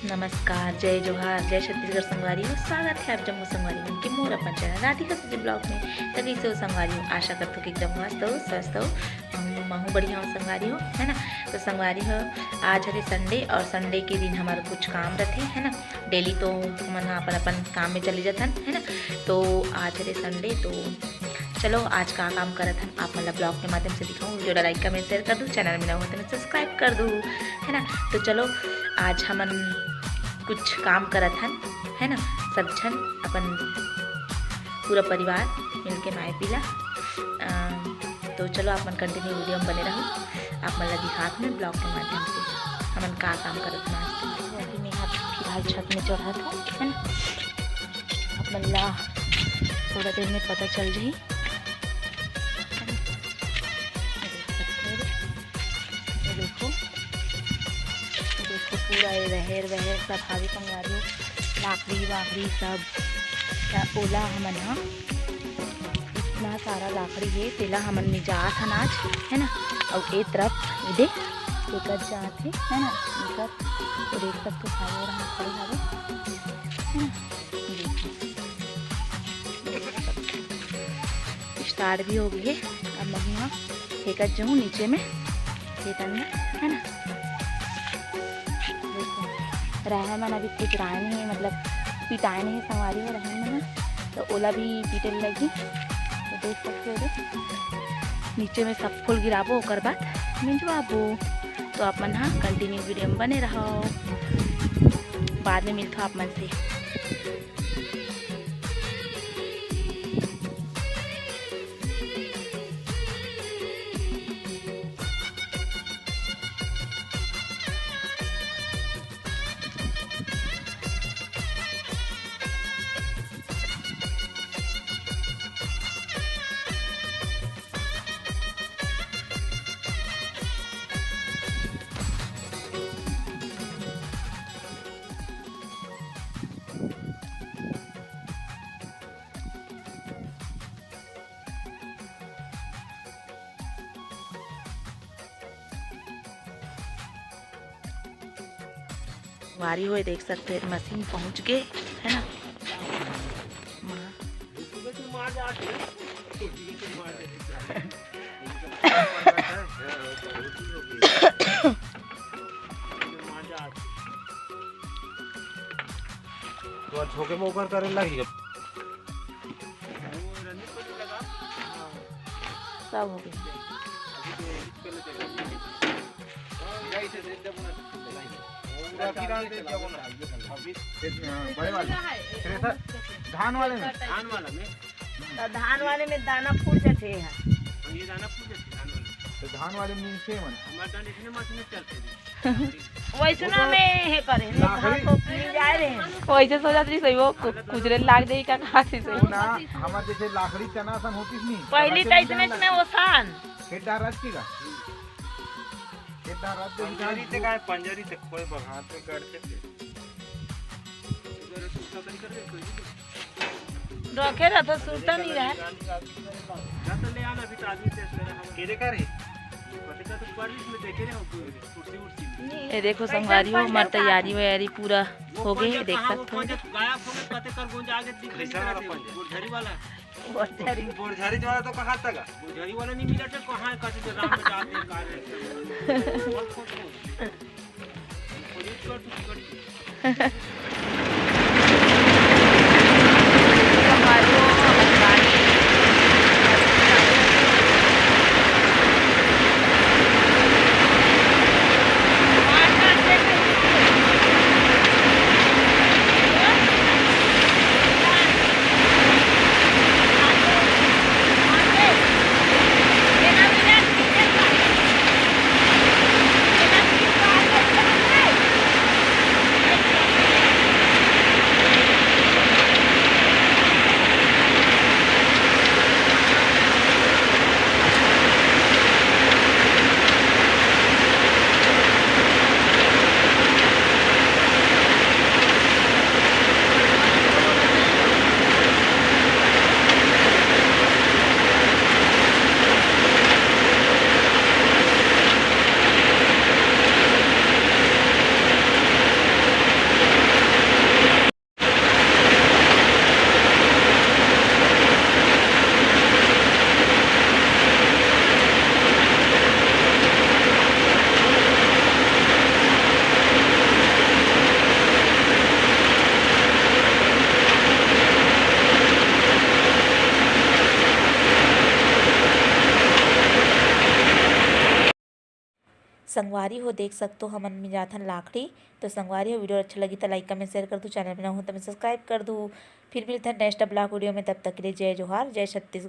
नमस्कार, जय जोहार, जय छत्तीसगढ़ संगवारी हो। स्वागत है आप जम्मू संगवारी मन के मोर अपन चैनल राधिका सजी ब्लॉग में। तो कैसे हो संगवारी हो? आशा करते हो कि एकदम मस्त हो, स्वस्थ हो। महू बढ़िया हो संगवारी हो, है ना। तो संगवारी हो, आज हरे संडे और संडे के दिन हमारा कुछ काम रहते है ना। डेली तो मन अपन अपन काम में चले जाथन, है ना। तो आज हरे संडे, तो चलो आज का काम करत हन आप मतलब ब्लॉग के माध्यम से दिखाऊँ। वीडियो लाइक कमेंट शेयर कर दूँ, चैनल में ना हो तो मैं सब्सक्राइब कर दूँ, है ना। तो चलो आज हमन कुछ काम करत हन, है ना। सब जन अपन पूरा परिवार मिलके माए पीला। तो चलो आप मन कंटिन्यू वीडियो में बने रहो। आप मन ला दिखात में ब्लॉग के माध्यम से हमन का काम करत ना। अभी मैं यहाँ फिलहाल छत में चढ़ा था, है ना। आप मन ला थोड़ा देर में पता चल जाही। देखो पूरा ये रहेर सब हावी कंगारू लाकड़ी वाकड़ी सब क्या ओला हमन हा इतना सारा लाकड़ी है तेला हमन ने जात हन आज, है ना। और एक तरफ इधे लेकर जात है ना। लेकर तो देख सकते खाए और हम खड़े हावे, है ना। स्टार्ट भी हो गई है। अब मैं यहाँ लेकर जाऊँ नीचे में खेतन में, है ना। रहे मन अभी कुछ राय नहीं है, मतलब पिटाए नहीं है संगवारी हो रहे मन। तो ओला भी पीटे लगी। तो देख सकते हो नीचे में सब फूल गिराबो ओकर बाद मिंजवाबो। तो आप मन हाँ कंटिन्यू वीडियो में बने रहो, बाद में मिलता आप मन से। वारी हुए देख सकते हैं मशीन पहुंच गए, है ना। तो झोंके में ऊपर करे लगी सब हो गया। धान वाले में धान वाले में दाना फूट जाते हैं। ये दाना फूट जाते धान वाले। तो धान वाले में से मन हमारे दाने इतने मशीन चलते वैसना में है करे धान को मिल जाए रहे हैं। वैसे सोचा थी सही वो कुचरे लाग जाए का खासी सही ना। हमारे जैसे लाकड़ी चना सन होती नहीं पहली टाइटने में वो सान खेता रात की का खेता रात पंजरी से का पंजरी से कोई बघात पे करते रखे रहा तो सुनता नहीं रहा। तो ले आना भी आदमी से केरे करे पता तो परविश में देखे रहे हो कुर्सी उर्सी। ये देखो संगवारी हो हमारी तैयारी वैयारी पूरा हो गई है, देख सकते हो। गायब हो गए पते कर गुंज आगे दिख बोरझारी वाला बोरझारी वाला तो कहां तक बोरझारी वाला नहीं मिला तो कहां कटे राम में जाते कार्य संगवारी हो देख सकते हो हमन मिंजाथन लाखड़ी। तो संगवारी हो वीडियो अच्छा लगी तो लाइक कमेंट शेयर कर दू, चैनल में ना हो तो मैं सब्सक्राइब कर दूँ। फिर मिलते हैं नेक्स्ट ब्लॉग वीडियो में, तब तक के लिए जय जोहार, जय छत्तीसगढ़।